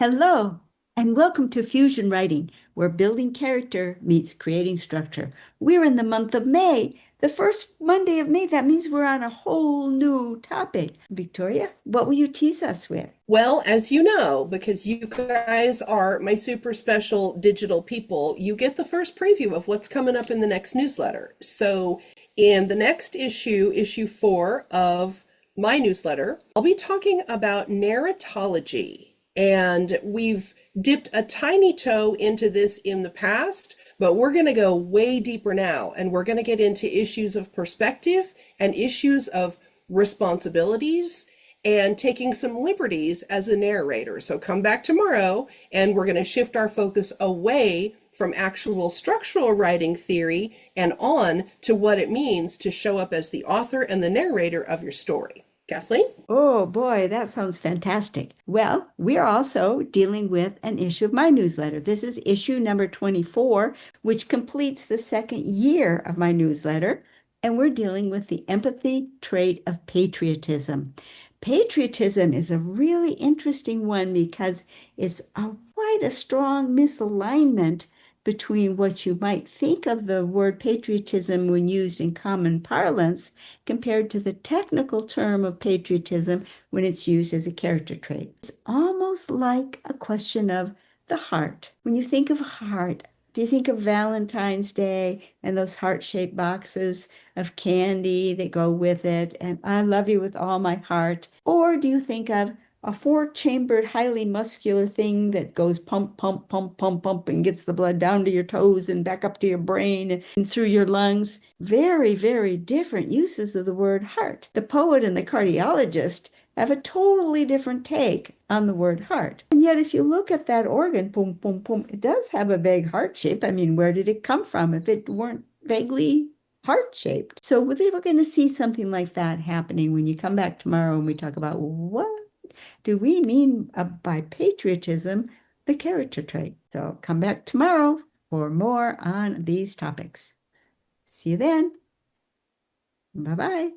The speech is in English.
Hello, and welcome to Fusion Writing, where building character meets creating structure. We're in the month of May, the first Monday of May. That means we're on a whole new topic. Victoria, what will you tease us with? Well, as you know, because you guys are my super special digital people, you get the first preview of what's coming up in the next newsletter. So, in the next issue, issue 4 of my newsletter, I'll be talking about narratology. And we've dipped a tiny toe into this in the past, but we're going to go way deeper now. And we're going to get into issues of perspective and issues of responsibilities and taking some liberties as a narrator. So come back tomorrow and we're going to shift our focus away from actual structural writing theory and on to what it means to show up as the author and the narrator of your story. Kathleen? Oh boy, that sounds fantastic. Well, we are also dealing with an issue of my newsletter. This is issue number 24, which completes the second year of my newsletter. And we're dealing with the empathy trait of patriotism. Patriotism is a really interesting one because it's quite a strong misalignment between what you might think of the word patriotism when used in common parlance compared to the technical term of patriotism when it's used as a character trait. It's almost like a question of the heart. When you think of heart, do you think of Valentine's Day and those heart-shaped boxes of candy that go with it, and I love you with all my heart? Or do you think of a four-chambered, highly muscular thing that goes pump, pump, pump, pump, pump, and gets the blood down to your toes and back up to your brain and through your lungs? Very, very different uses of the word heart. The poet and the cardiologist have a totally different take on the word heart. And yet, if you look at that organ, boom, boom, boom, it does have a vague heart shape. I mean, where did it come from if it weren't vaguely heart-shaped? So we're going to see something like that happening when you come back tomorrow and we talk about what do we mean by patriotism, the character trait. So come back tomorrow for more on these topics. See you then. Bye-bye.